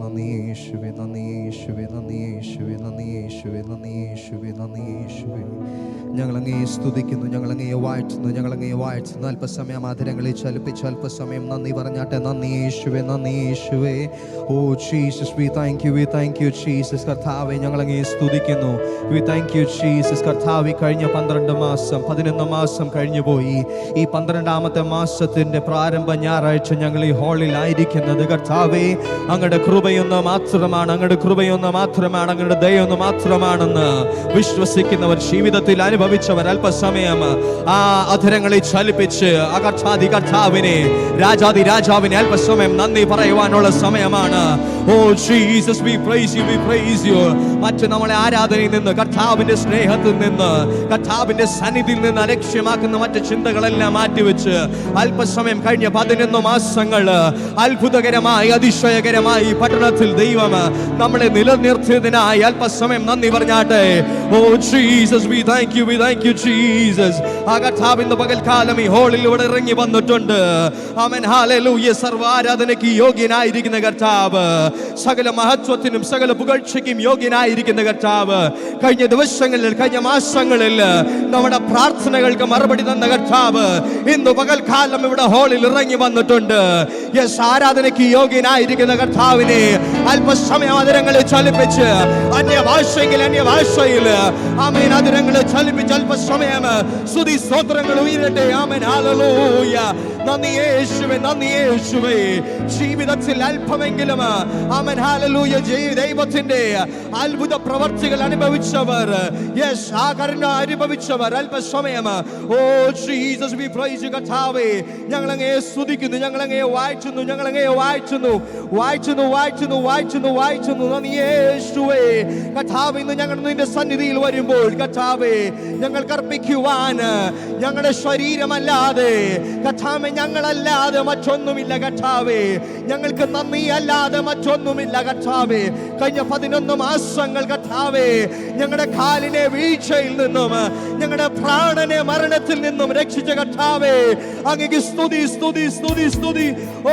നന്ദി യേശുവേ, നന്ദി യേശുവേ, നന്ദി യേശുവേ, നന്ദി യേശുവേ, നന്ദി യേശുവേ, നന്ദി യേശുവേ. ഞങ്ങളങ്ങയെ സ്തുതിക്കുന്നു, ഞങ്ങളങ്ങയെ വാഴ്ത്തുന്നു, ഞങ്ങളങ്ങയെ വാഴ്ത്തുന്നു. അല്പസമയം ആദരങ്ങളെ ചലിപ്പിച്ച് അല്പസമയം നന്ദി പറഞ്ഞാട്ടെ. നന്ദി യേശുവേ, നന്ദി യേശുവേ. ഓ Jesus, we thank you, we thank you Jesus. കർത്താവേ, ഞങ്ങളങ്ങയെ സ്തുതിക്കുന്നു. We thank you Jesus. കർത്താവേ, കഴിഞ്ഞ 12 മാസം 11 മാസം കഴിഞ്ഞു പോയി. ഈ 12ാമത്തെ മാസത്തിന്റെ പ്രാരംഭ ഞായറാഴ്ച ഞങ്ങൾ ഈ ഹാളിലായിരിക്കുന്നത് കർത്താവേ അങ്ങയുടെ കൃപയൊന്ന് മാത്രമാണ്, അങ്ങയുടെ കൃപയൊന്ന് മാത്രമാണ്, അങ്ങയുടെ ദയൊന്ന് മാത്രമാണെന്ന് വിശ്വസിക്കുന്നവർ, ജീവിതത്തിൽ അനുഭവിച്ചവർ അല്പസമയം ആ അധരങ്ങളെ ചലിപ്പിച്ച് കർത്താവിനെ, രാജാതി രാജാവിനെ അല്പസമയം നന്ദി പറയുവാനുള്ള സമയമാണ്. ഓ Jesus, we praise you, we praise you. മറ്റ് നമ്മളെ ആരാധനയിൽ നിന്ന്, കർത്താവിന്റെ സ്നേഹത്തിൽ നിന്ന്, കർത്താവിന്റെ സന്നിധിയിൽ നിന്ന് അലക്ഷ്യമാക്കുന്ന മറ്റ് ചിന്തകളെല്ലാം മാറ്റിവെച്ച് അല്പസമയം കഴിഞ്ഞ 11 മാസങ്ങൾ അത്ഭുതകരമായി, അതിശയകരമായി പട്ടണത്തിൽ ദൈവം നമ്മളെ നിലനിർത്തിയതിനായി അല്പസമയം നന്ദി പറഞ്ഞാട്ടെ. ഓ Jesus, we thank you, we thank you Jesus. ആ കർത്താവ് ഇന്ന് പകൽക്കാലം ഈ ഹാളിൽ ഇവിടെ ഇറങ്ങി വന്നിട്ടുണ്ട്. ആമേൻ, ഹല്ലേലൂയ. സർവ്വാരാധനയ്ക്ക് യോഗ്യനായിരിക്കുന്ന കർത്താവ്, സകല മഹത്വത്തിനും സകല പുകഴ്ചയ്ക്കും യോഗ്യനായിരിക്കുന്ന കർത്താവ്, കഴിഞ്ഞ ദിവസങ്ങളിൽ, കഴിഞ്ഞ മാസങ്ങളിൽ നമ്മുടെ പ്രാർത്ഥനകൾക്ക് മറുപടി തന്ന കർത്താവ് ഇന്ന് പകൽക്കാലം ഇവിടെ ഹാളിൽ ഇറങ്ങി വന്നിട്ടുണ്ട്. യെസ്, ആരാധനയ്ക്ക് യോഗ്യനായിരിക്കുന്ന കർത്താവിനെ അല്പസമയം അതിരങ്ങളെ ചലിപ്പിച്ച് അന്യഭാഷയിൽ ആമേൻ അതിരങ്ങളെ ചലിപ്പിച്ച് അല്പസമയം സ്തുതി സ്തോത്രങ്ങൾ ഉയരട്ടെ. ആമേൻ, ഹല്ലേലൂയ. നന്ദി യേശുവേ, നന്ദി യേശുവേ. ജീവിതത്തിൽ അല്പമെങ്കിലും ആമേൻ, ഹല്ലേലൂയ, ദൈവത്തിന്റെ അത്ഭുത പ്രവർത്തികൾ അനുഭവിച്ചവർ, യെസ്, ആ കരുണ അനുഭവിച്ചവർ അല്പസമയം, ഓ ജീസസ്, വി പ്രൈസ് യു. കർത്താവേ, ഞങ്ങളങ്ങയെ സ്തുതിക്കുന്നു, ഞങ്ങളങ്ങയെ വാഴ്ത്തുന്നു, ഞങ്ങളങ്ങയെ വാഴ്ത്തുന്നു, വാഴ്ത്തുന്നു, വാഴ്ത്തുന്നു, വാഴ്ത്തുന്നു, വാഴ്ത്തുന്നു. നന്ദി യേശുവേ. കർത്താവേ, ഇന്ന് ഞങ്ങൾ നിന്റെ സന്നിധിയിൽ വരുമ്പോൾ കർത്താവേ, ഞങ്ങൾക്ക് അർപ്പിക്കുവാൻ ഞങ്ങളുടെ ശരീരമല്ലാതെ കർത്താവേ, ഞങ്ങളല്ലാതെ മറ്റൊന്നുമില്ല കർത്താവേ. ഞങ്ങൾക്ക് നന്ദി അല്ലാതെ മറ്റൊന്നുമില്ല കർത്താവേ. കഴിഞ്ഞ 11 മാസങ്ങൾ കർത്താവേ, ഞങ്ങളുടെ കാലിനെ വീഴ്ചയിൽ നിന്നും, ഞങ്ങളുടെ പ്രാണനെ മരണത്തിൽ നിന്നും രക്ഷിച്ച കർത്താവേ, അങ്ങേക്ക് സ്തുതി, സ്തുതി, സ്തുതി, സ്തുതി. ഓ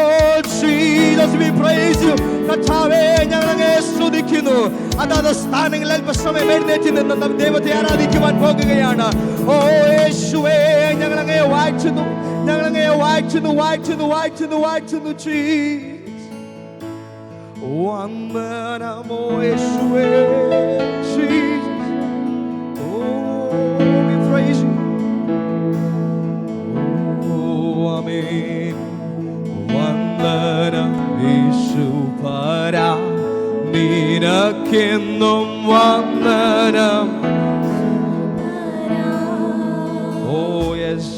ജീസസ്, വി പ്രൈസ് യു. കർത്താവേ, ഞങ്ങൾ അങ്ങയെ സ്തുതിക്കുന്നു. അതാത് സ്ഥാനങ്ങളിൽ അല്പസമയം എഴുന്നേറ്റ് നിന്ന് ദൈവത്തെ ആരാധിക്കുവാൻ പോകുകയാണ്. ഓ യേശുവേ, ഞങ്ങൾ അങ്ങയെ വാഴ്ത്തുന്നു, ഞങ്ങൾ അങ്ങയെ വാഴ്ത്തുന്നു, വാഴ്ത്തുന്നു, വാഴ്ത്തുന്നു, വാഴ്ത്തുന്നു. വന്ദനമോ യേശുവേ, Jesus. Oh, we praise you. Oh, amen. വന്ദനം യേശുപരാ, നിനക്കെന്നും വന്ദനം. ഓ യെസ്,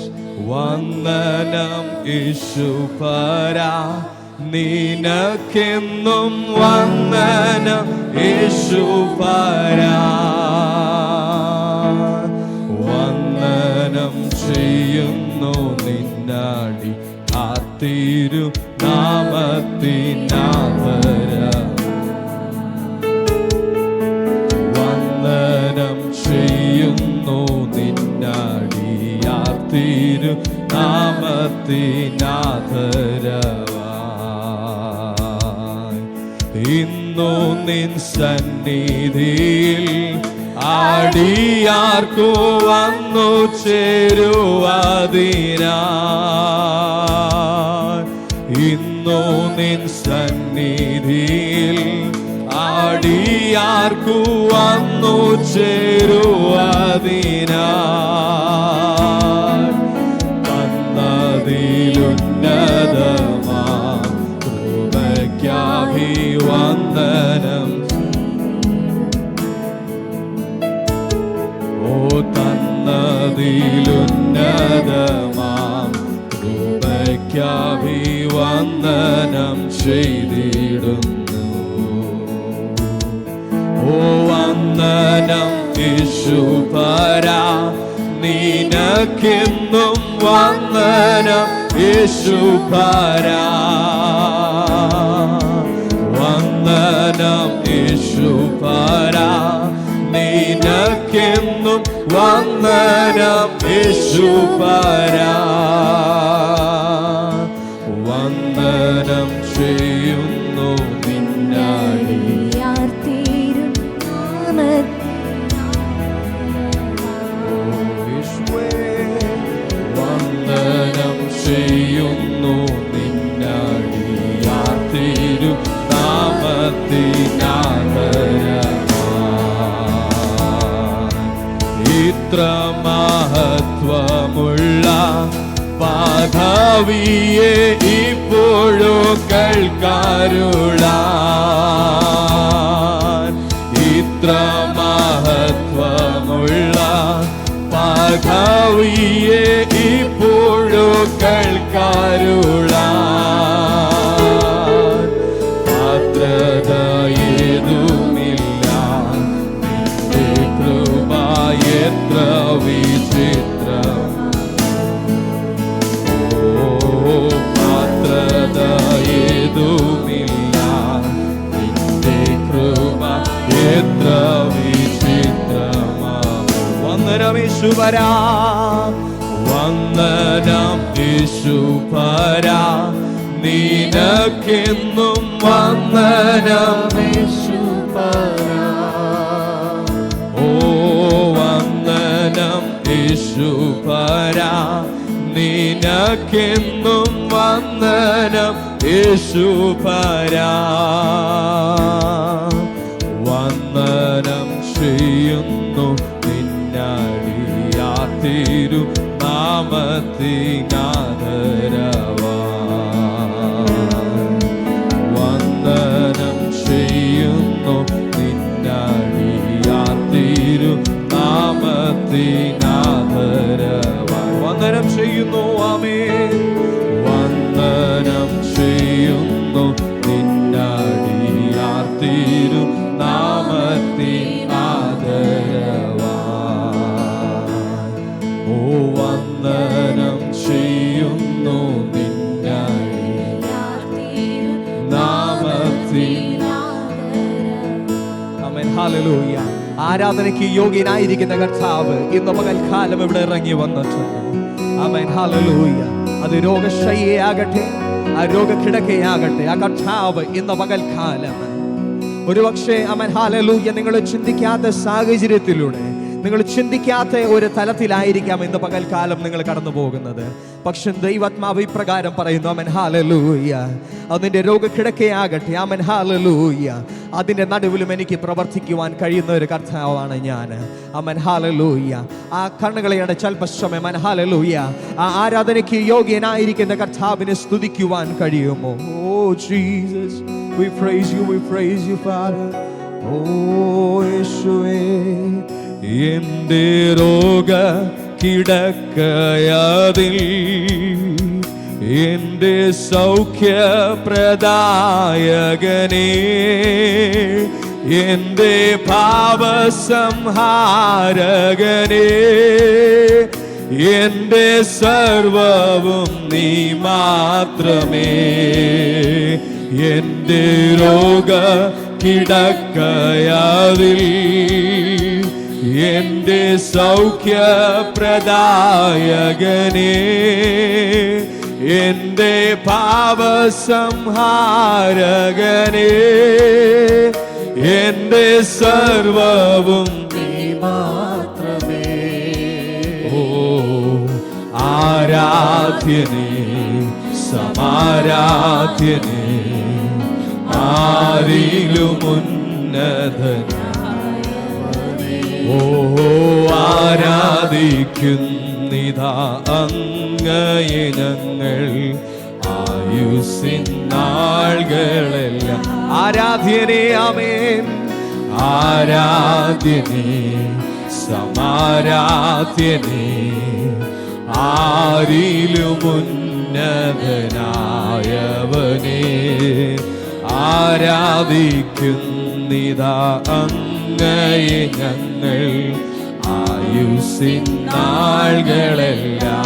വന്ദനം യേശുപരാ, നിനക്കെന്നും വന്ദനം യേശുപരാ. വന്ദനം ചെയ്യുന്നു നിന്നാടി ആ തിരുനാമത്തിനാദരം. വന്ദനം ചെയ്യുന്നു നിന്നാടി ആ തിരുനാമത്തിനാദരം. ഇന്നു നിൻ സന്നിധിയിൽ ആടിയാർക്കു വന്നു ചേരുവതിനാ. ഇന്നു നിൻ സന്നിധിയിൽ ആടിയാർക്കു വന്നു ചേരുവതിനാ. തന്നതിലുന്നതമാ കൃപയ്ക്കഭിവന്ദനം. ഓ, തന്നതിലുന്നതമാം കൃപയ്ക്കഭിവന്ദനം ചെയ്തിടുന്നു. ഓ, വന്ദനം യേശുപരാ, നിനക്കെന്നും വന്ദനം യേശുപരാ. വന്ദനം യേശുപരാ, നിനക്കെന്നും വന്ദനം യേശുപരാ. വന്ദനം ചെയ്യുന്നു നിന്നാ ഇത്ര മഹത്വമുള്ള പദവിയെ ഇപ്പോഴും കേൾക്കാരുളാൻ. ഇത്ര മഹത്വമുള്ള പദവിയെ ഇപ്പോഴും കേൾക്കാരുളാൻ. പാത്രതയേതുമില്ല നിന്റെ കൃപ എത്ര വിചിത്രം. പാത്രതയേതുമില്ല നിന്റെ കൃപ എത്ര വിചിത്രമാ. വന്ദനം യേശുവരാ, വന്ദനം യേശുവരാ, നിനക്കെന്നും വന്ദനം യേശുവരാ. ഓ വന്ദനം യേശുവരാ, നിനക്കെന്നും വന്ദനം യേശുവരാ. വന്ദനം ചെയ്യുന്നു നിന്നടിയാ തിരു നാമത്തിനാദരവാൻ. വന്ദനം ചെയ്യുന്നു നിന്നടിയാ തിരു നാമത്തിനാദരവാൻ. വന്ദനം ചെയ്യുന്നു ആമേൻ. വന്ദനം ചെയ്യുന്നു നിന്നടിയാ തിരു നാമത്തിനാദരവാൻ. ഓ വന്ദനം ചെയ്യുന്നു നിന്നടിയാ തിരു നാമത്തിനാദരവാൻ. ആമേൻ. ഹല്ലേലൂയ. ആരാധനയ്ക്ക് യോഗ്യനായിരിക്കുന്ന കർത്താവ് ഇന്ന് പകൽക്കാലം ഇവിടെ ഇറങ്ങി വന്നിട്ടുണ്ട്. ആമേൻ. ഹല്ലേലൂയ. അത് രോഗശയ്യയാകട്ടെ, ആ രോഗക്കിടക്കയാകട്ടെ, ആ കർത്താവ് ഇന്ന് പകൽക്കാലം ഒരുപക്ഷെ ആമേൻ ഹല്ലേലൂയ നിങ്ങൾ ചിന്തിക്കാത്ത സാഹചര്യത്തിലൂടെ, നിങ്ങൾ ചിന്തിക്കാത്ത ഒരു തലത്തിലായിരിക്കാം ഇന്ന് പകൽക്കാലം നിങ്ങൾ കടന്നു പോകുന്നത്. പക്ഷെ ദൈവാത്മാവ് ഇപ്രകാരം പറയുന്നു ആമേൻ ഹല്ലേലൂയ, അതിൻ്റെ രോഗക്കിടക്കയാകട്ടെ ആമേൻ ഹല്ലേലൂയ, അതിൻ്റെ നടുവിലും എനിക്ക് പ്രവർത്തിക്കുവാൻ കഴിയുന്ന ഒരു കർത്താവാണ് ഞാൻ. Amen hallelujah. ആ കണ്ണുകളെ അടച്ച് അല്പസമയം ആമേൻ ഹല്ലേലൂയ ആ ആരാധനയ്ക്ക് യോഗ്യനായിരിക്കുന്ന കർത്താവിനെ സ്തുതിക്കുവാൻ കഴിയുമോ? ഓ Jesus, we praise you Father. ഓ യേശുവേ, എൻ്റെ രോഗ കിടക്കയതിൽ എൻ്റെ സൗഖ്യപ്രദായകനേ, എൻ്റെ പാപസംഹാരകനേ, എൻ്റെ സർവവും നീ മാത്രമേ. എൻ്റെ രോഗ കിടക്കയതിൽ എൻ്റെ സൗഖ്യപ്രദായകനേ, എൻ്റെ പാപസംഹാരകനേ, എൻ്റെ സർവവും നീ മാത്രമേ. ഓ ആരാധ്യനേ, സമാരാധ്യനേ, ആരിലും ഉന്നതനായവനേ. ഓ ആരാധിക്കുന്നിതാ അങ്ങയെ ഞങ്ങൾ ആയുസ്സിൻ നാളുകളെല്ലാം. ആരാധ്യനേ ആമേൻ. ആരാധ്യനേ, സമാരാധ്യനേ, ആരിലും ഉന്നതനായവനേ. ആരാധിക്കുന്നിതാ അങ്ങയെ ഞങ്ങൾ ആയുസ്സിൻ നാളുകളെല്ലാം.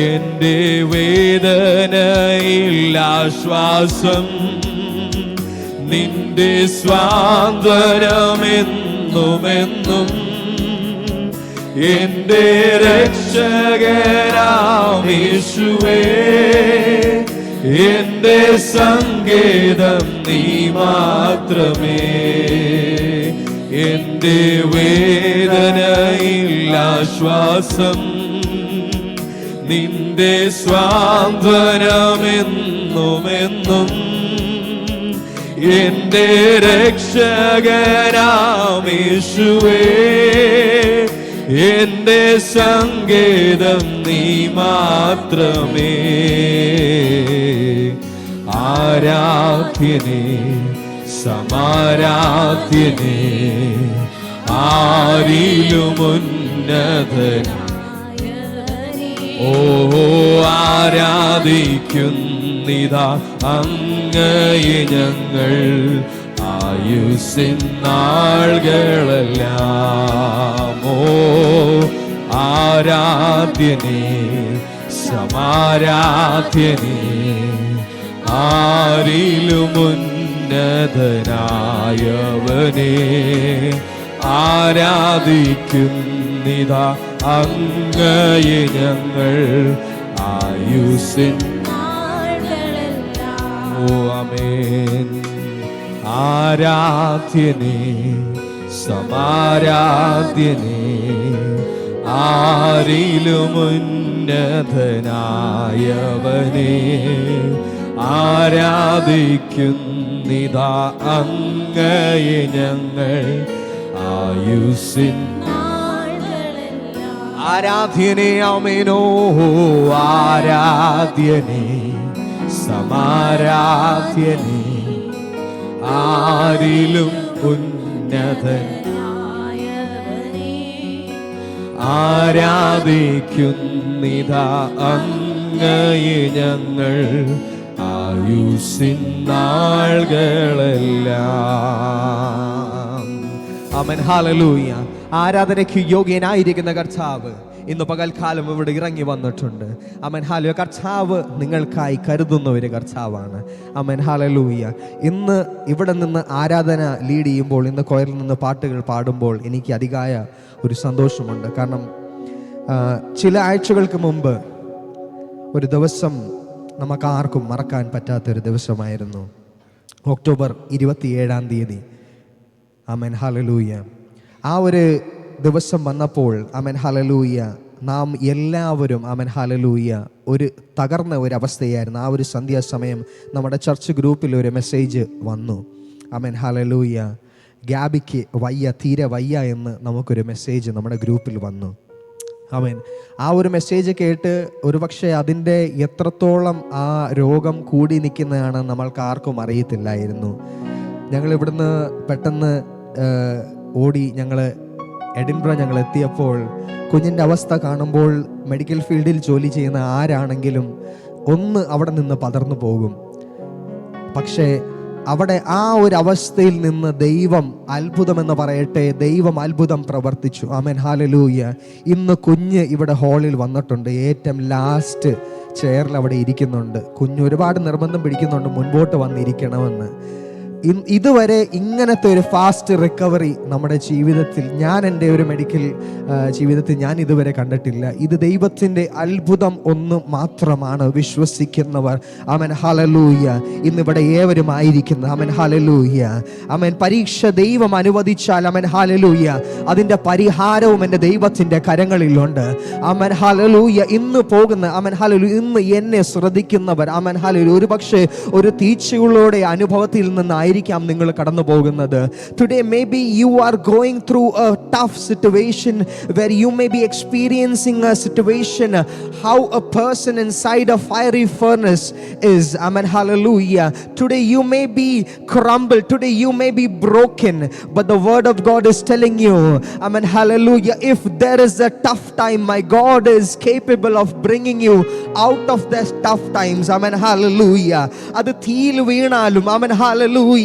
എൻ്റെ വേദനയിൽ ആശ്വാസം, നിന്റെ സ്വാന്തനമെന്നുമെന്നും. എൻ്റെ രക്ഷകനാം യേശുവേ, എൻ്റെ സങ്കേതം നീ മാത്രമേ. എൻ്റെ വേദനയിൽ ആശ്വാസം, നിന്റെ സ്വാന്തനമെന്നുമെന്നും. എൻ്റെ രക്ഷകനാം യേശുവേ, എന്റെ സങ്കേതം നീ മാത്രമേ. ആരാധ്യനേ സമാരാധ്യനേ ആരിലുമുന്നതൻ. ഓ ആരാധിക്കുന്നിതാ അങ്ങയെ ഞങ്ങൾ ആയുസ്സിൻ നാളുകളെല്ലാം. ഓ ആരാധ്യനേ സമാരാധ്യനേ ആരിലുമുന്നതനായവനേ. ആരാധിക്കുന്നിതാ അങ്ങയെ ഞങ്ങൾ ആയുസ്സിൻ. ഓ ആമേൻ. ആരാധ്യനേ സമാരാധ്യനേ ആരിലുമുന്നതനായവനേ. ആരാധിക്കുന്നിതാ അങ്ങയെ ഞങ്ങൾ ആയുസ്സിൻ. ആരാധ്യനേ ആമേനോ. ആരാധ്യനേ സമാരാധ്യനേ ആരിലും ഉന്നതൻ. ആരാധിക്കുന്നിതാ അങ്ങയെ ഞങ്ങൾ ആയുസ്സിൻ നാളുകളെല്ലാം. ആമേൻ. ഹല്ലേലൂയ. ആരാധനയ്ക്ക് യോഗ്യനായിരിക്കുന്ന കർത്താവ് ഇന്ന് പകൽക്കാലം ഇവിടെ ഇറങ്ങി വന്നിട്ടുണ്ട്. ആമേൻ. ഹല്ലേലൂയ. കർത്താവ് നിങ്ങൾക്കായി കരുതുന്ന ഒരു കർത്താവാണ്. ആമേൻ. ഹല്ലേലൂയ. ഇന്ന് ഇവിടെ നിന്ന് ആരാധന ലീഡ് ചെയ്യുമ്പോൾ, ഇന്ന് കൊയറിൽ നിന്ന് പാട്ടുകൾ പാടുമ്പോൾ എനിക്ക് അതിയായ ഒരു സന്തോഷമുണ്ട്. കാരണം ചില ആഴ്ചകൾക്ക് മുമ്പ് ഒരു ദിവസം നമുക്ക് ആർക്കും മറക്കാൻ പറ്റാത്തൊരു ദിവസമായിരുന്നു. ഒക്ടോബർ 27 ആമേൻ. ഹല്ലേലൂയ. ആ ഒരു ദിവസം വന്നപ്പോൾ ആമേൻ ഹല്ലേലൂയ നാം എല്ലാവരും ആമേൻ ഹല്ലേലൂയ ഒരു തകർന്ന ഒരു അവസ്ഥയായിരുന്നു. ആ ഒരു സന്ധ്യാസമയം നമ്മുടെ ചർച്ച് ഗ്രൂപ്പിൽ ഒരു മെസ്സേജ് വന്നു. Amen hallelujah. ഗ്യാബിക്ക് വയ്യ, തീരെ വയ്യ എന്ന് നമുക്കൊരു മെസ്സേജ് നമ്മുടെ ഗ്രൂപ്പിൽ വന്നു. ആമേൻ. ആ ഒരു മെസ്സേജ് കേട്ട് ഒരുപക്ഷെ അതിൻ്റെ എത്രത്തോളം ആ രോഗം കൂടി നിൽക്കുന്നതാണ് നമ്മൾക്ക് ആർക്കും അറിയത്തില്ലായിരുന്നു. ഞങ്ങൾ ഇവിടുന്ന് പെട്ടെന്ന് ഓടി ഞങ്ങൾ എത്തിയപ്പോൾ കുഞ്ഞിൻ്റെ അവസ്ഥ കാണുമ്പോൾ മെഡിക്കൽ ഫീൽഡിൽ ജോലി ചെയ്യുന്ന ആരാണെങ്കിലും ഒന്ന് അവിടെ നിന്ന് പതർന്നു പോകും. പക്ഷേ അവിടെ ആ ഒരു അവസ്ഥയിൽ നിന്ന് ദൈവം അത്ഭുതമെന്ന് പറയട്ടെ, ദൈവം അത്ഭുതം പ്രവർത്തിച്ചു. Amen hallelujah. ഇന്ന് കുഞ്ഞ് ഇവിടെ ഹാളിൽ വന്നിട്ടുണ്ട്. ഏറ്റവും ലാസ്റ്റ് ചെയറിൽ അവിടെ ഇരിക്കുന്നുണ്ട്. കുഞ്ഞ് ഒരുപാട് നിർബന്ധം പിടിക്കുന്നുണ്ട് മുൻപോട്ട് വന്നിരിക്കണമെന്ന്. ഇതുവരെ ഇങ്ങനത്തെ ഒരു ഫാസ്റ്റ് റിക്കവറി നമ്മുടെ ജീവിതത്തിൽ, ഞാൻ എൻ്റെ ഒരു മെഡിക്കൽ ജീവിതത്തിൽ ഞാൻ ഇതുവരെ കണ്ടിട്ടില്ല. ഇത് ദൈവത്തിൻ്റെ അത്ഭുതം ഒന്ന് മാത്രമാണ്. വിശ്വസിക്കുന്നവർ ആമേൻ ഹല്ലേലൂയ ഇന്നിവിടെ ഏവരും ആയിരിക്കുന്നത്. ആമേൻ ഹല്ലേലൂയ. ആമേൻ. പരീക്ഷ ദൈവം അനുവദിച്ചാൽ ആമേൻ ഹല്ലേലൂയ അതിൻ്റെ പരിഹാരവും എൻ്റെ ദൈവത്തിൻ്റെ കരങ്ങളിലുണ്ട്. Amen hallelujah. ഇന്ന് പോകുന്ന ആമേൻ ഹല്ലേലൂയ ഇന്ന് എന്നെ ശ്രദ്ധിക്കുന്നവർ ആമേൻ ഹല്ലേലൂയ ഒരുപക്ഷെ ഒരു തീച്ചകളുടെ അനുഭവത്തിൽ നിന്നായിരിക്കും നിങ്ങൾ കടന്നു പോകുന്നത്. Today maybe you are going through a tough situation where you may be experiencing a situation how a person inside a fiery furnace is. Amen hallelujah. Today you may be crumbled, today you may be broken, but the word of God is telling you amen hallelujah if there is a tough time, my God is capable of bringing you out of those tough times. Amen hallelujah. അത് തീയിൽ വീണാലും amen hallelujah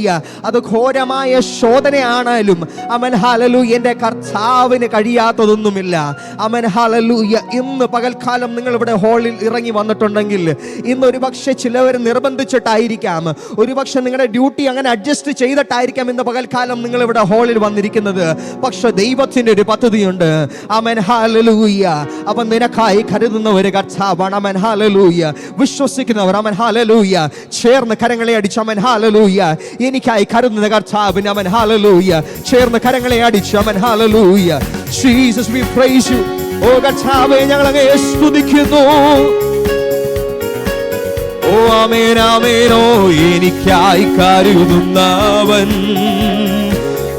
അത് ഘോരമായ ശോധനയാണാലും amen hallelujah എൻ്റെ കർത്താവിന് കഴിയാത്തതൊന്നുമില്ല. Amen hallelujah. ഇന്ന് പകൽക്കാലം നിങ്ങൾ ഇവിടെ ഹാളിൽ ഇറങ്ങി വന്നിട്ടുണ്ടെങ്കിൽ ഇന്ന് ഒരുപക്ഷെ ചിലവർ നിർബന്ധിച്ചിട്ടായിരിക്കാം, ഒരുപക്ഷെ നിങ്ങളുടെ ഡ്യൂട്ടി അങ്ങനെ അഡ്ജസ്റ്റ് ചെയ്തിട്ടായിരിക്കാം ഇന്ന് പകൽക്കാലം നിങ്ങൾ ഇവിടെ ഹാളിൽ വന്നിരിക്കുന്നത്. പക്ഷെ ദൈവത്തിൻ്റെ ഒരു പദ്ധതിയുണ്ട്. Amen hallelujah. അപ്പം നിനക്കായി കരുതുന്ന ഒരു കർത്താവാണ്. Amen hallelujah. വിശ്വസിക്കുന്നവർ ആമേൻ ഹല്ലേലൂയ ചേർന്ന് കരങ്ങളെ അടിച്ച് ആമേൻ ഹല്ലേലൂയ എനിക്കായി കരുതുന്ന കർത്താവിന് ആമേൻ ഹല്ലേലൂയ ചേർന്ന് കരങ്ങളെ അടിച്ച് ആമേൻ ഹല്ലേലൂയ. Jesus we praise you. ഓ കർത്താവേ ഞങ്ങൾ അങ്ങയെ സ്തുതിക്കുന്നു. ഓ ആമേൻ ആമേൻ. ഓ എനിക്കായി കരുതുന്നവൻ,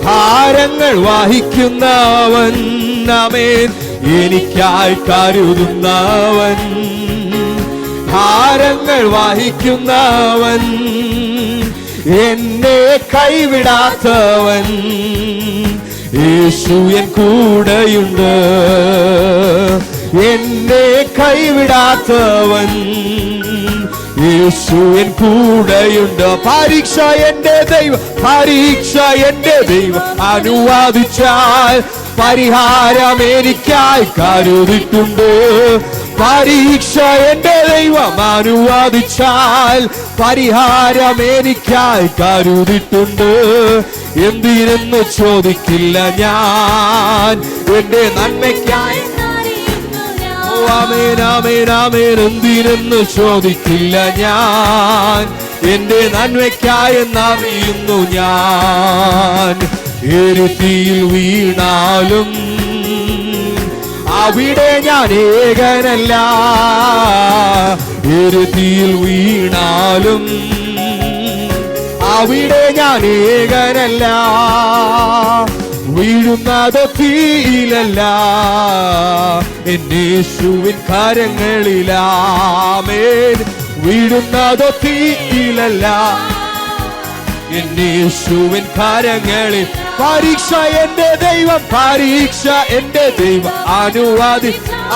ഭാരങ്ങൾ വഹിക്കുന്നവൻ, ആമേൻ എനിക്കായി കരുതുന്നവൻ, ഭാരങ്ങൾ വഹിക്കുന്നവൻ, എന്നെ കൈവിടാത്തവൻ, യേശു എൻ കൂടെയുണ്ട്. എന്നെ കൈവിടാത്തവൻ, യേശു എൻ കൂടെയുണ്ട്. പരീക്ഷ എന്റെ ദൈവം, പരീക്ഷ എന്റെ ദൈവം അനുവാദിച്ചാൽ പരിഹാരം എനിക്കായി കരുതിട്ടുണ്ട്. പരീക്ഷ എന്റെ ദൈവം അനുവാദിച്ചാൽ പരിഹാരം എനിക്കായി കരുതിട്ടുണ്ട്. എന്തിനെന്ന് ചോദിക്കില്ല ഞാൻ, എന്റെ നന്മയ്ക്കായി. ആമേൻ ആമേൻ ആമേൻ. എന്തിനെന്ന് ചോദിക്കില്ല ഞാൻ, എന്റെ നന്മയ്ക്കായെന്നറിയുന്നു ഞാൻ. എരുതിയിൽ വീണാലും അവിടെ ഞാൻ ഏകനല്ല. എരുതിയിൽ വീണാലും അവിടെ ഞാൻ ഏകനല്ല. വീഴുന്നത് തീയിലല്ല, എന്റെ യേശുവിൻ കരങ്ങളിലാമേൻ. വീഴുന്നത് തീയിലല്ല, എന്റെ യേശുവിൻ കരങ്ങളിൽ. പരീക്ഷ എന്റെ ദൈവം, പരീക്ഷ എന്റെ ദൈവം അനുവാദി.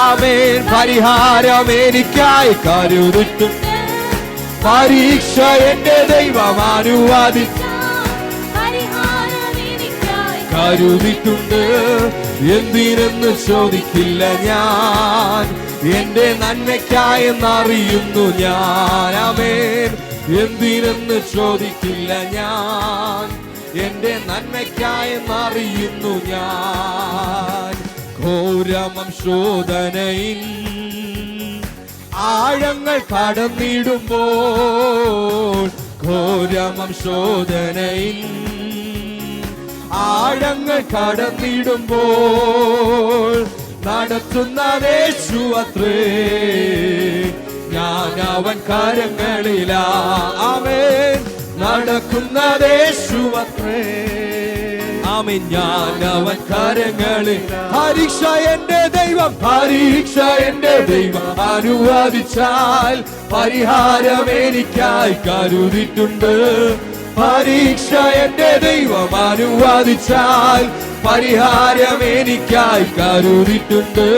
ആമേൻ പരിഹാരം എനിക്കായി കരുതിട്ടുണ്ട്. പരീക്ഷ എന്റെ ദൈവം അനുവാദി കരുതിട്ടുണ്ട്. എന്തിനെന്ന് ചോദിക്കില്ല ഞാൻ, എന്റെ നന്മയ്ക്കായെന്നറിയുന്നു ഞാൻ. ആമേൻ. എന്തിനെന്ന് ചോദിക്കില്ല ഞാൻ, എന്റെ നന്മയ്ക്കായെന്നറിയുന്നു ഞാൻ. ഘോരമം ശോധനയിൽ ആഴങ്ങൾ കടന്നിടുമ്പോൾ, ഘോരമം ശോധനയിൽ ആഴങ്ങൾ കടന്നിടുമ്പോൾ നടത്തുന്നതേശു അത്രേ, ഞാൻ അവൻ കരങ്ങളിലാ. ആമേൻ. നടക്കുന്നതേശു അത്രേ, ആമേൻ ഞാൻ അവൻ കരങ്ങളിൽ. പരീക്ഷ എന്റെ ദൈവം, പരീക്ഷ എന്റെ ദൈവം അനുവാദിച്ചാൽ പരിഹാരം എനിക്കായി കരുതിട്ടുണ്ട്. പരീക്ഷ എന്റെ ദൈവം അനുവാദിച്ചാൽ പരിഹാരം എനിക്കായി കരുതിട്ടുണ്ട്.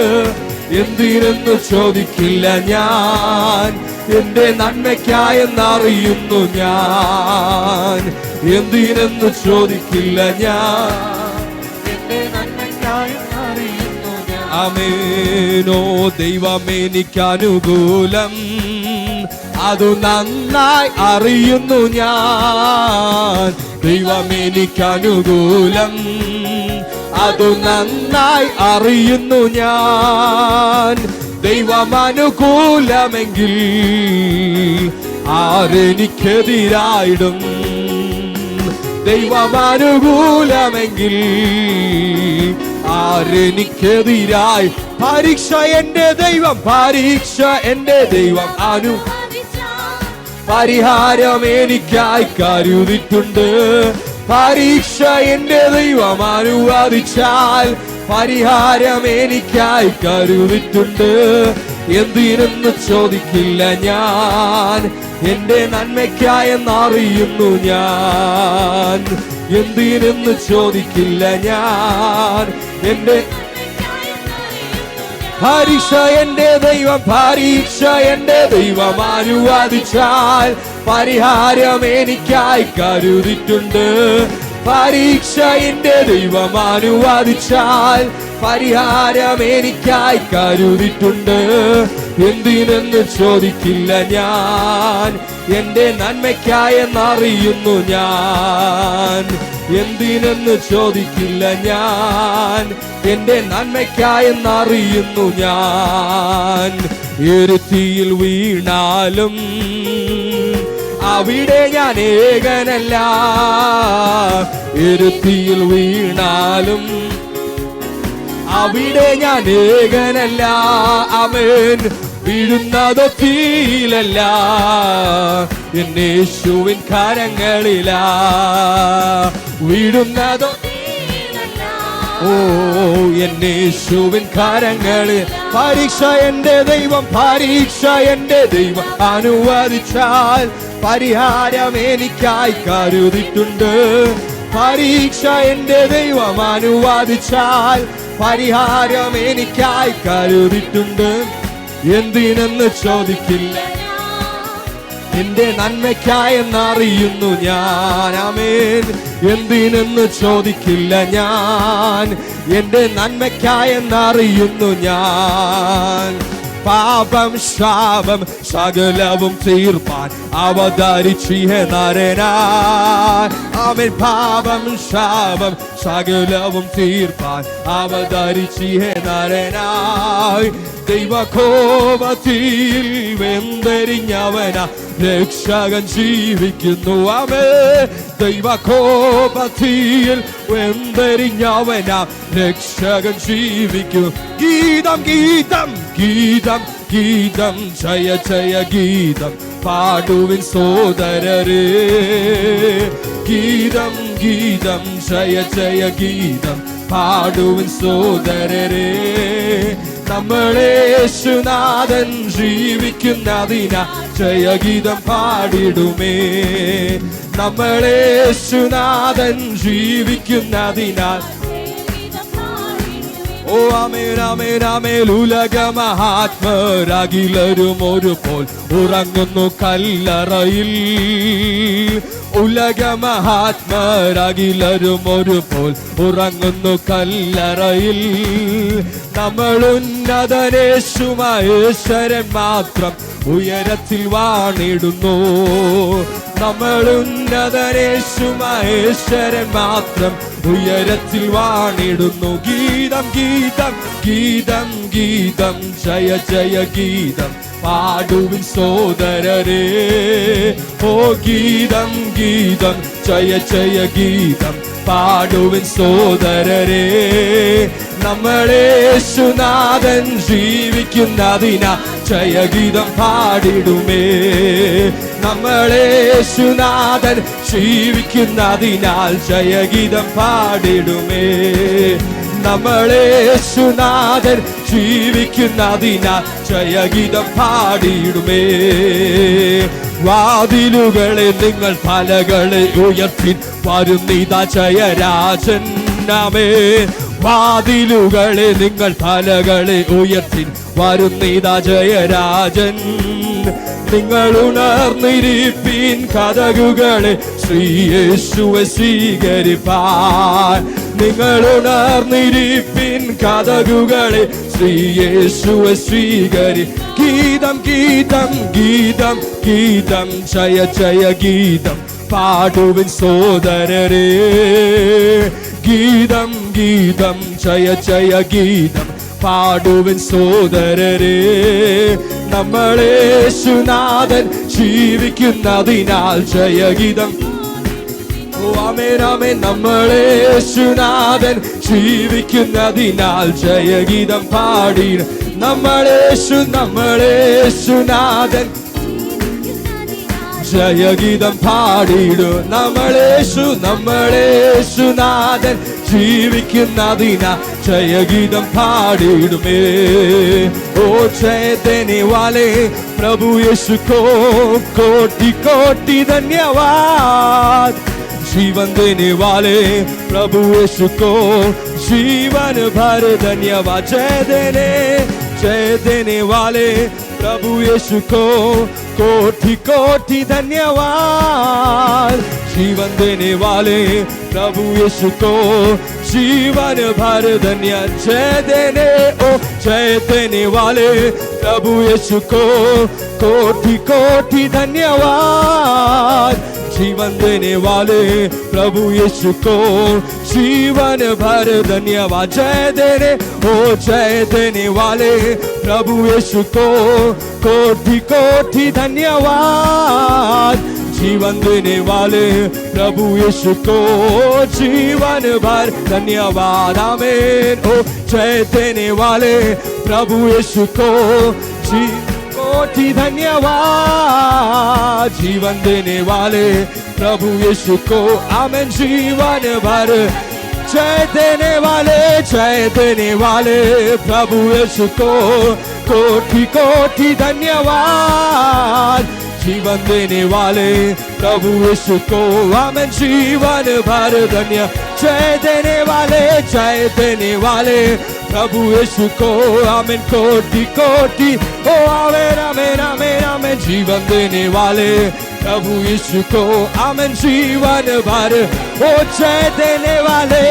എന്തിനെന്ന് ചോദിക്കില്ല ഞാൻ, എന്റെ നന്മയ്ക്കായെന്നറിയുന്നു ഞാൻ. എന്തിനെന്ന് ചോദിക്കില്ല ഞാൻ, എന്റെ നന്മയ്ക്കായെന്നറിയുന്നു ഞാൻ. ആമേനോ ദൈവം എനിക്കനുകൂലം, അതു നന്നായി അറിയുന്നു ഞാൻ. ദൈവം എനിക്കനുകൂലം, അതു നന്നായി അറിയുന്നു ഞാൻ. ദൈവം അനുകൂലമെങ്കിൽ ആരെനിക്കെതിരായിടും. ദൈവം അനുകൂലമെങ്കിൽ ആരെനിക്കെതിരായി. പരീക്ഷ എന്റെ ദൈവം, പരീക്ഷ എന്റെ ദൈവം പരിഹാരം എനിക്കായി കരുതിട്ടുണ്ട്. പരീക്ഷ എന്റെ ദൈവം അനുവാദിച്ചാൽ പരിഹാരം എനിക്കായി കരുതിട്ടുണ്ട്. എന്തിനെന്ന് ചോദിക്കില്ല ഞാൻ, എന്റെ നന്മയ്ക്കായെന്നറിയുന്നു ഞാൻ. എന്തിനെന്ന് ചോദിക്കില്ല ഞാൻ, എന്റെ പരീക്ഷ എന്റെ ദൈവം, പരീക്ഷ എന്റെ ദൈവം അനുവാദിച്ചാൽ പരിഹാരം എനിക്കായി കരുതിട്ടുണ്ട്. പരീക്ഷ എന്റെ ദൈവം അനുവാദിച്ചാൽ പരിഹാരം എനിക്കായി കരുതിട്ടുണ്ട്. എന്തിനെന്ന് ചോദിക്കില്ല ഞാൻ, എന്റെ നന്മയ്ക്കായെന്നറിയുന്നു ഞാൻ. എന്തിനെന്ന് ചോദിക്കില്ല ഞാൻ, എന്റെ നന്മയ്ക്കായെന്നറിയുന്നു ഞാൻ. എരുത്തിയിൽ വീണാലും അവിടെ ഞാൻ ഏകനല്ല. എരുത്തിയിൽ വീണാലും അവിടെ ഞാൻ ഏകനല്ല. ആമേൻ. വീഴുന്നതോ തീയിലല്ല, എന്നെ യേശുവിൻ കരങ്ങളിലാ. വീഴുന്നതോ ഓ എന്നെ യേശുവിൻ കരങ്ങളിൽ പരീക്ഷ എന്റെ ദൈവം അനുവദിച്ചാൽ പരിഹാരം എനിക്കായി കരുതിയിട്ടുണ്ട്. പരീക്ഷ എന്റെ ദൈവം അനുവദിച്ചാൽ പരിഹാരം എനിക്കായി കരുതിയിട്ടുണ്ട്. എന്തിനെന്ന് ചോദിക്കില്ല, എന്റെ നന്മയ്ക്കായെന്നറിയുന്നു ഞാൻ. ആമേൻ. എന്തിനെന്ന് ചോദിക്കില്ല ഞാൻ, എന്റെ നന്മയ്ക്കായെന്നറിയുന്നു ഞാൻ. പാപം ശാപം സകലവും തീർപ്പാൻ അവതരിച്ചിഹ നരനായി. ആമേൻ. പാപം ശാപം സകലവും തീർപ്പാൻ അവതരിച്ചിഹ നരനായി. ദൈവകോപത്തിൽ വെന്തെരിഞ്ഞവനാ രക്ഷകൻ ജീവിക്കുന്നു. ആമേൻ. ദൈവകോപത്തിൽ വെന്തെരിഞ്ഞവനാ രക്ഷകൻ ജീവിക്കുന്നു. ഗീതം ഗീതം ഗീതം ഗീതം ജയ ജയ ഗീതം പാടുവിൻ സോദരരേ. ഗീതം ഗീതം ജയ ജയ ഗീതം പാടുവിൻ സോദരരേ. നമ്മളേശുനാഥൻ ജീവിക്കുന്നതിനാ ജയഗീതം പാടിടുമേ. നമ്മളേശുനാഥൻ ജീവിക്കുന്നതിനാൽ ഓ ആമേൻ ആമേൻ ആമേൻ. ഉലകമഹാത്മരാകിലരും ഒരുപോൽ ഉറങ്ങുന്നു കല്ലറയിൽ. ഉലകമഹാത്മരാകിലരും ഒരുപോൽ ഉറങ്ങുന്നു കല്ലറയിൽ. നമ്മൾ ഉന്നതനേശുമഹേശ്വരൻ മാത്രം ഉയരത്തിൽ വാണിടുന്നു. നമ്മൾ ഉന്നതനേശുമഹേശ്വരൻ മാത്രം ഉയരത്തിൽ വാണിടുന്നു. ഗീതം ഗീതം ഗീതം ഗീതം ജയ ജയ ഗീതം പാടുവിൻ സോദരരേ. ഓ ഗീതം ഗീതം ജയ ജയ ഗീതം പാടുവിൻ സോദരരേ. നമ്മളേശുനാഥൻ ജീവിക്കുന്നതിനാ ജയഗീതം പാടിടുമേ. നമ്മളേശുനാഥൻ ജീവിക്കുന്നതിനാൽ ജയഗീതം പാടിടുമേ. നമ്മളേശുനാഥൻ ജീവിക്കുന്നതിനാൽ ജയഗീതം പാടിടുമേ. വാതിലുകളെ നിങ്ങൾ പലകളെ ഉയർത്തി വരുന്നിതാ ജയരാജൻ. ആമേൻ. വാതിലുകളെ നിങ്ങൾ പലകളെ ഉയർത്തി വരുന്നിതാ ജയരാജൻ. നിങ്ങൾ ഉണർന്നിരിപ്പീൻ കതകുകളെ ശ്രീയേശുവെ സ്വീകരിപ്പാൻ. നിങ്ങൾ ഉണർന്നിരിപ്പീൻ കതകുകളെ ശ്രീയേശുവെ സ്വീകരി. ഗീതം ഗീതം ഗീതം ഗീതം ജയ ജയ ഗീതം പാടുവിൻ സോദരരേ. ഗീതം ഗീതം ജയ ജയ ഗീതം പാടുവിൻ സോദരരേ. നമ്മളേശുനാഥൻ ജീവിക്കുന്നതിനാൽ ജയഗീതം. ഓ ആമേൻ ആമേൻ. നമ്മളേശുനാഥൻ ജീവിക്കുന്നതിനാൽ ജയഗീതം പാടി. നമ്മളേശുനാഥൻ ജയഗീതം പാടിടു. നമ്മളേശുനാഥൻ ജീവിക്കുന്നതിനാ ജയഗീതം പാടിടുമേ. ओ जय देने वाले प्रभु यीशु को कोटि कोटि धन्यवाद. जीवन देने वाले प्रभु यीशु को जीवन भर धन्यवाद. जय देने वाले प्रभु यीशु को कोटि कोटि धन्यवाद. जीवन देने वाले प्रभु यीशु को जीवन भर धन्यवाद. जय देने वाले प्रभु यीशु को कोटि कोटि धन्यवाद. जीवन देने वाले प्रभु यीशु को जीवन भर धन्यवाद. जय देने वाले प्रभु यीशु को कोटि कोटि धन्यवाद. जीवन देने वाले प्रभु यीशु को जीवन भर धन्यवाद. आमीन. ओ जय देने वाले प्रभु यीशु को कोटि धन्यवाद. जीवन देने वाले प्रभु यीशु को आमीन जीवन भर. जय देने वाले प्रभु यीशु को कोटि कोटि धन्यवाद। जीवन देने वाले प्रभु यीशु को आमेन जीवन भर धन्य। जय देने वाले प्रभु यीशु को आमेन कोटि कोटि ओ आमेन आमेन आमेन आमेन। जीवन देने वाले प्रभु यीशु को आमेन जीवन भर। ओ जय देने वाले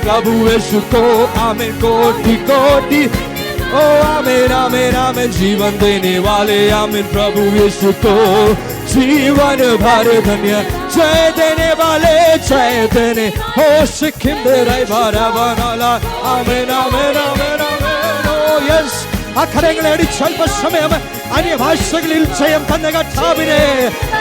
प्रभु यीशु को आमेन कोटि कोटि ओ आमेन आमेन आमेन। जीवन देने वाले आमेन प्रभु यीशु को जीवन भर धन्य। जय देने हो सिखिम दे रही भरा बनाला आमेन आमेन आमेन आमेन। ओ यस ആ കരങ്ങളെ അടിച്ച് അല്പസമയം അന്യഭാഷകളിൽ ജയം തന്ന കർത്താവിനെ,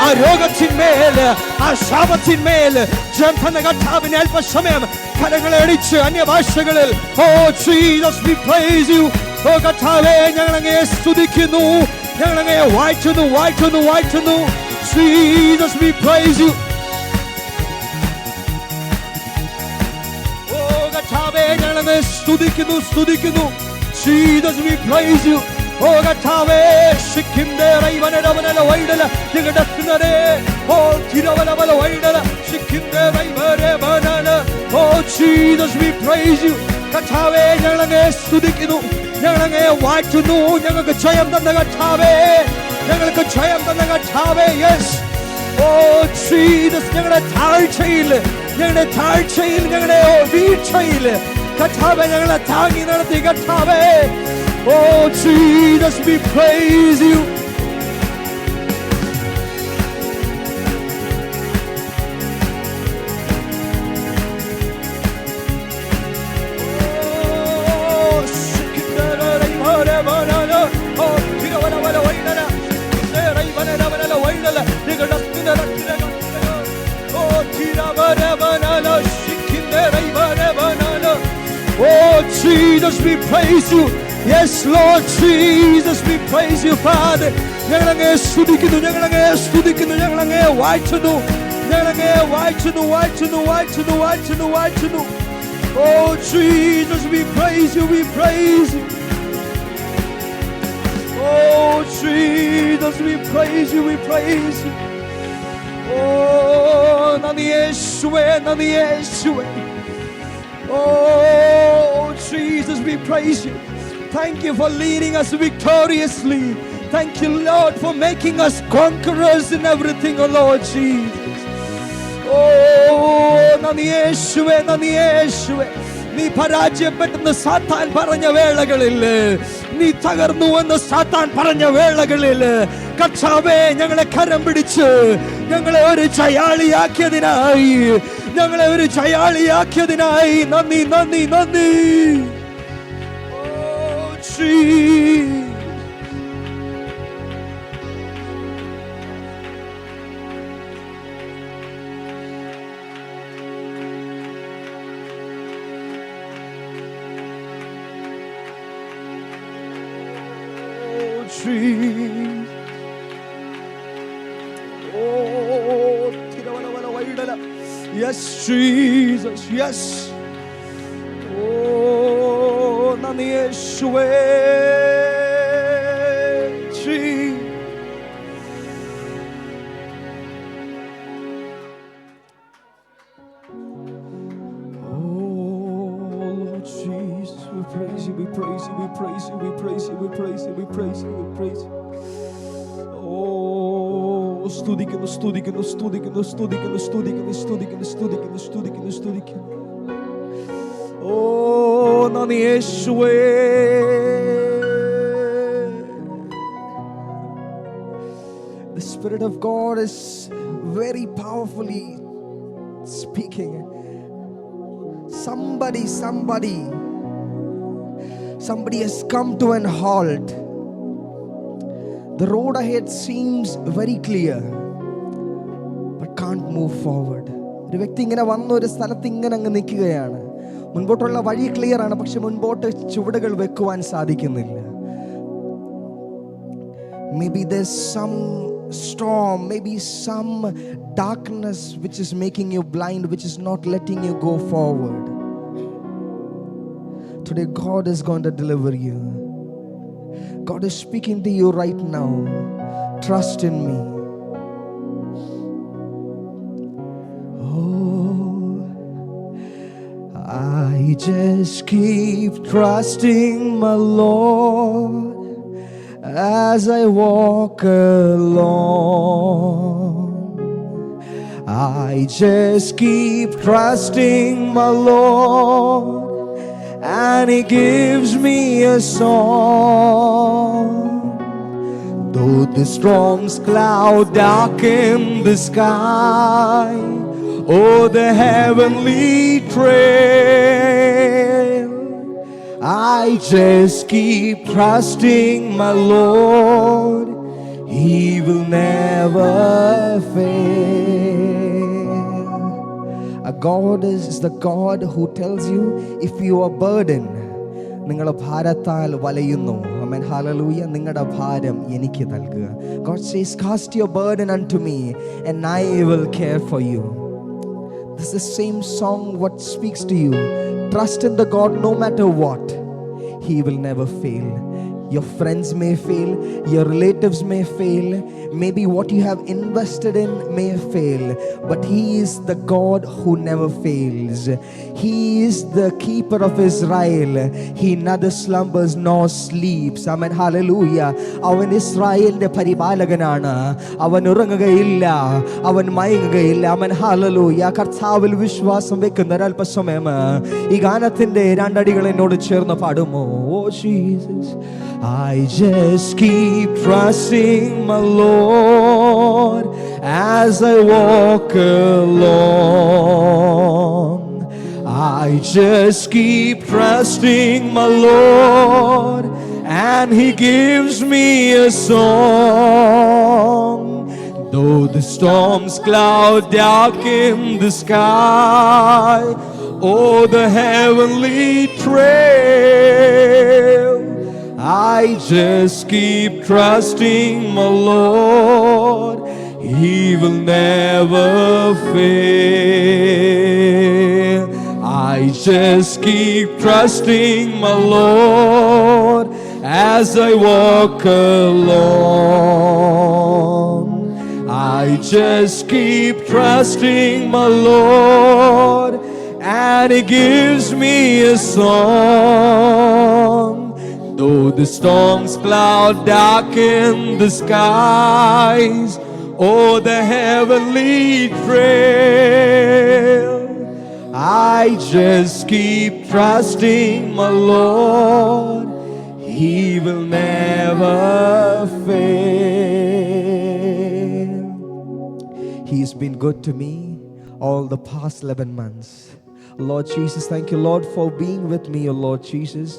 ആ രോഗത്തിന്മേൽ ആ ശാപത്തിന്മേൽ ജയം തന്ന കർത്താവിനെ അല്പസമയം കരങ്ങളെ അടിച്ച് അന്യഭാഷകളിൽ ഓ ജീസസ് വി പ്രൈസ് യു. ഓ കർത്താവേ ഞങ്ങൾ അങ്ങയെ സ്തുതിക്കുന്നു, ഞങ്ങൾ അങ്ങയെ വാഴ്ത്തുന്നു. Jesus we praise you. ഓ കർത്താവേ ഞങ്ങൾ അങ്ങയെ സ്തുതിക്കുന്നു. Jesus we praise you. Oh കർത്താവേ സിക്കിം ദേ റൈവനരവനല വൈഡല ജഗദസ്നരേ ഓ തിരവലവല വൈഡല സിക്കിം ദേ റൈവരവനല. Oh Jesus we praise you. കർത്താവേ ഞങ്ങളങ്ങയെ സ്തുതിക്കുന്നു, ഞങ്ങളങ്ങയെ വാഴ്ത്തുന്നു. ഞങ്ങൾക്ക് ജയം തന്ന കർത്താവേ, യെസ്. ഓ ജീസസ് ഞങ്ങളുടെ താഴ്ചയിൽ ഞങ്ങളുടെ വീഴ്ചയിൽ കർത്താവേ ഞങ്ങളെ താങ്ങി നടത്തി കർത്താവേ. ഓ Jesus we praise you. Oh Jesus we praise you. Yes Lord Jesus we praise you Father. ഞങ്ങളങ്ങയെ സ്തുതിക്കുന്നു, ഞങ്ങളങ്ങയെ വാഴ്ത്തുന്നു. Oh Jesus we praise you. Oh Jesus we praise you. Oh നന്ദി യേശുവേ. Oh Jesus we praise you. Thank you for leading us victoriously. Thank you Lord for making us conquerors in everything, oh Lord Jesus. Oh നന്ദി യേശുവേ. നീ പരാജയപ്പെട്ടെന്ന് സാത്താൻ പറഞ്ഞ വേളകളിൽ, നീ തകർന്നു എന്ന് സാത്താൻ പറഞ്ഞ വേളകളിൽ കർത്താവേ ഞങ്ങളെ കരം പിടിച്ച് ഞങ്ങളെ ഒരു ജയാളിയാക്കിയതിനായി നന്ദി. Yes Jesus, yes. Oh nani യേശുവേ. We praise you. Oh സ്തുതിക്കുന്നു. Oh നന്ദി യേശുവേ. The Spirit of God is very powerfully speaking. Somebody has come to an halt. The road ahead seems very clear but can't move forward. ഒരു വ്യക്തി ഇങ്ങനെ വന്ന ഒരു സ്ഥലത്ത് ഇങ്ങനെ അങ്ങ് നിൽക്കുകയാണ്. മുൻപോട്ടുള്ള വഴി ക്ലിയർ ആണ്, പക്ഷെ മുൻപോട്ട് ചുവടുകൾ വെക്കുവാൻ സാധിക്കുന്നില്ല. Maybe there's some storm, maybe some darkness which is making you blind, which is not letting you go forward. Today, God is going to deliver you. God is speaking to you right now. Trust in me. Oh, I just keep trusting my Lord as I walk along. I just keep trusting my Lord, and He gives me a song. Though the storms cloud darken the sky, oh, the heavenly trail, I just keep trusting my Lord. He will never fail. A God is the God who tells you, if you are burdened, നിങ്ങൾ ഭാരത്താൽ വലയുന്നു, ആമേൻ, hallelujah, നിങ്ങളുടെ ഭാരം എനിക്ക് നൽകുക. God says, cast your burden unto me and I will care for you. This is the same song what speaks to you. Trust in the God no matter what. He will never fail. Your friends may fail, your relatives may fail, maybe what you have invested in may fail, but He is the God who never fails. He is the keeper of Israel. He neither slumbers nor sleeps. Amen, hallelujah. അവൻ ഇസ്രായേലിന്റെ പരിപാലകനാണ്. അവൻ ഉറങ്ങുകയില്ല, അവൻ മയങ്ങുകയില്ല. അവൻ hallelujah. കർത്താവിൽ വിശ്വാസം വെക്കുന്ന ഒരല്പസമയം ഈ ഗാനത്തിന്റെ രണ്ടടികൾ എന്നോട് ചേർന്ന് പാടുമോ? Oh Jesus, I just keep trusting my Lord as I walk along. I just keep trusting my Lord, and He gives me a song. Though the storms cloud darken the sky, oh, the heavenly trail, I just keep trusting my Lord. He will never fail. I just keep trusting my Lord as I walk along. I just keep trusting my Lord, and He gives me a song. Though the storms cloud darken the skies, oh, the heavenly trail, I just keep trusting my Lord. He will never fail. He's been good to me all the past 11 months. Lord Jesus, thank you, Lord, for being with me, O Lord Jesus.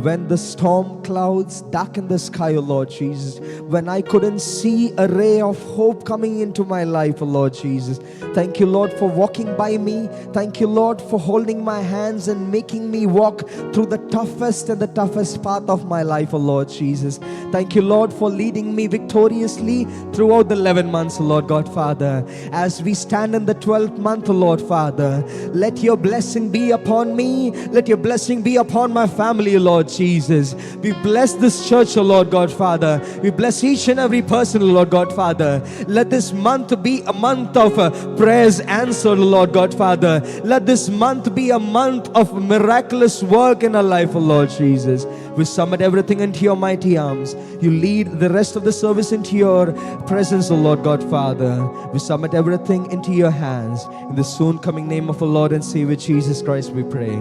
When the storm clouds darkened the sky, O Lord Jesus, when I couldn't see a ray of hope coming into my life, O Lord Jesus, thank you, Lord, for walking by me. Thank you, Lord, for holding my hands and making me walk through the toughest and the toughest path of my life, O Lord Jesus. Thank you, Lord, for leading me victoriously throughout the 11 months, O Lord God, Father. As we stand in the 12th month, O Lord, Father, let your blessing be upon me. Let your blessing be upon my family, O Lord Jesus. We bless this church, O Lord God, Father. We bless each and every person, O Lord God, Father. Let this month be a month of prayers answered, O Lord God, Father. Let this month be a month of miraculous work in our life, O Lord Jesus. We submit everything into your mighty arms. You lead the rest of the service into your presence, O Lord God, Father. We submit everything into your hands. In the soon coming name of our Lord and Savior Jesus Christ we pray.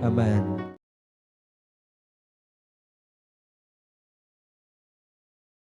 Amen.